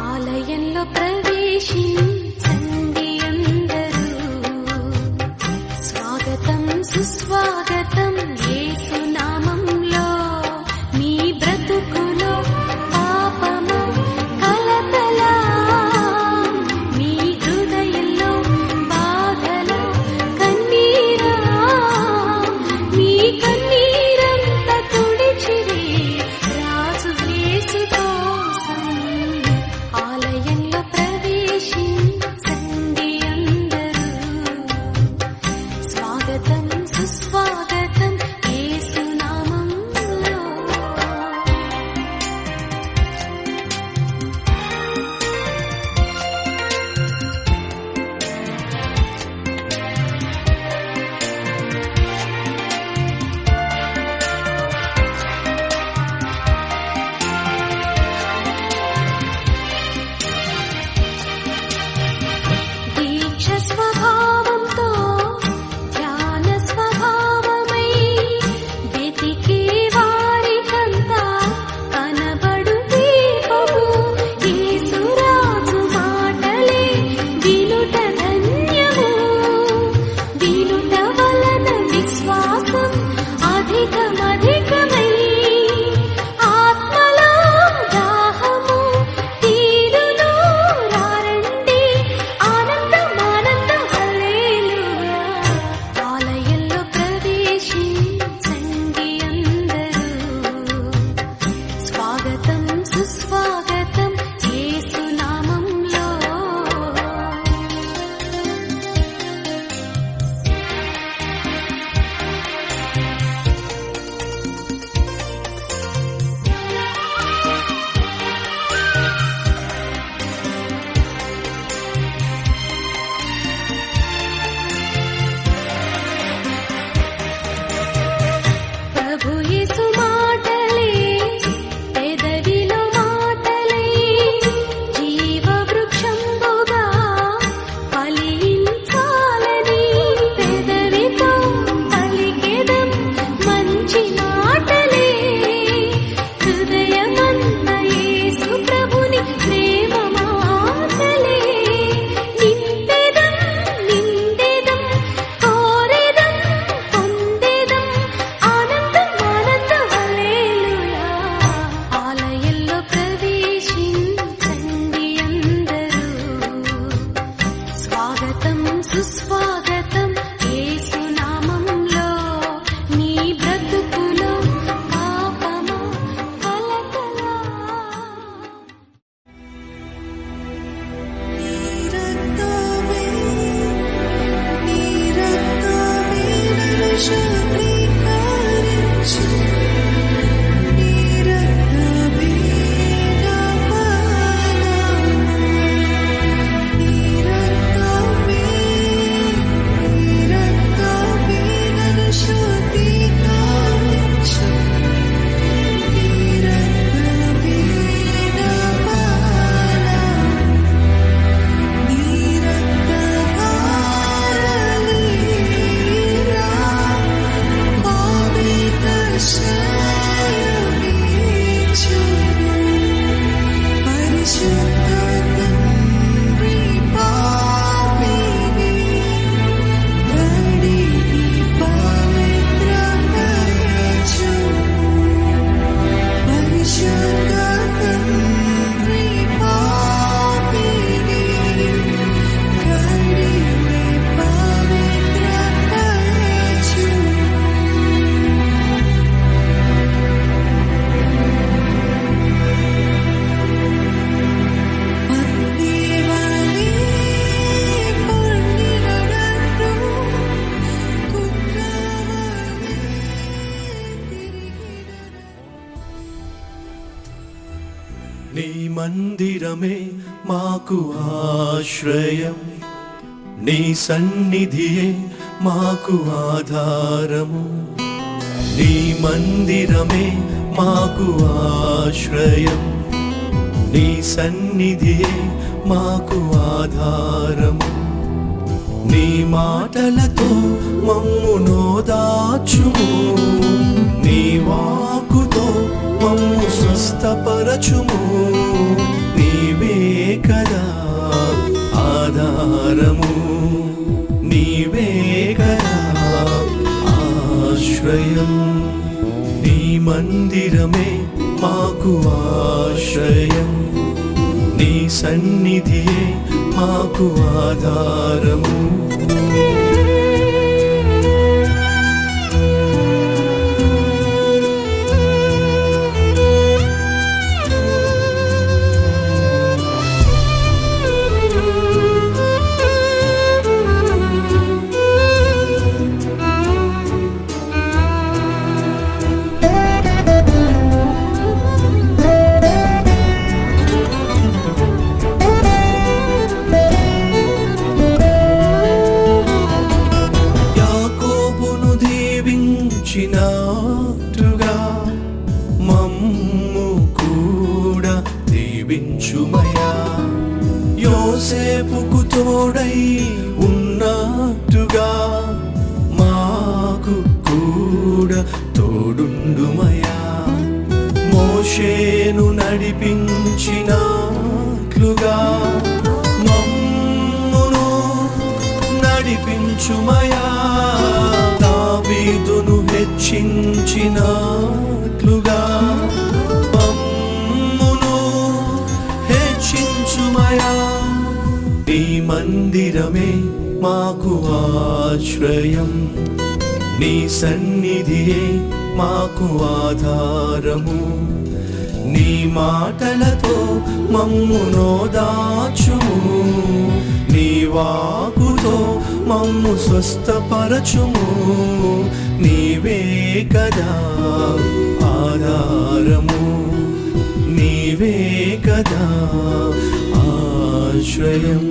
ఆలయంలో ప్రవేశించండి అందరూ, స్వాగతం సుస్వాగతం యేసు నామంలో. మీ బ్రతుకులో పాపము కలతల, మీ హృదయంలో బాధలో కన్నీరా, మీ కన్నీరంత తుడిచివే రాజు యేసు కోసం. ఆలయంలో ప్రవేశించండి అందరూ, స్వాగతం సుస్వాగతం యేసు నామంలో. దీక్ష స్వభావంతో ధ్యాన స్వభావమై వెతికే వారికంతా కనబడు దీపము యేసురాజు మాటలే వినుట ధన్యము. వినుట వలన విశ్వాసం అధికమధికమై ఆత్మలో దాహము తీరును. రారండి ఆనందం ఆనందం హల్లెలూయా. ఆలయంలో ప్రవేశించండి అందరూ, స్వాగతం సుస్వాగతం యేసు నామంలో. ప్రభు యేసు మాటలే పెదవిలో మాటలై జీవ వృక్షంబుగా ఫలించాలని పెదవితో పలికెదం మంచి మాటలే. హృదయమంత యేసు ప్రభుని ప్రేమ మాటలే. నింపెదం నిండెదం కోరెదం పొందెదం ఆనందం ఆనందం హల్లెలూయా. ఆలయంలో ప్రవేశించండి అందరూ, స్వాగతం సుస్వాగతం యేసు నామంలో. నీ బ్రతుకులో పాపము కలకల. నీ మందిరమే మాకు ఆశ్రయం, నీ సన్నిధియే మాకు ఆధారము. నీ మందిరమే మాకు ఆశ్రయం, నీ సన్నిధియే మాకు ఆధారము. నీ మాటలతో మమ్ము నోదాచుము, నీ వాక్కుతో మమ్ము స్వస్థపరచుము. నీవే మందిరమే మాకు ఆశ్రయం, నీ సన్నిధియే మాకు ఆధారము. దీవించినట్టుగా మమ్ము కూడా దీవించుమయా. యోసేపుకు తోడై ఉన్నట్టుగా మాకు కూడా తోడుండుమయా. మోషేను నడిపించినట్లుగా మమ్మును నడిపించుమయా. దావీదును హెచ్చించినట్లుగా మమ్మును హెచ్చించుమయా. నీ మందిరమే మాకు ఆశ్రయం, నీ సన్నిధియే మాకు ఆధారము. నీ మాటలతో మమ్మును దాచుము, నీ వాకుతో మమ్ము స్వస్థపరచుము. నీవే కదా ఆధారము, నీవే కదా ఆశ్రయం.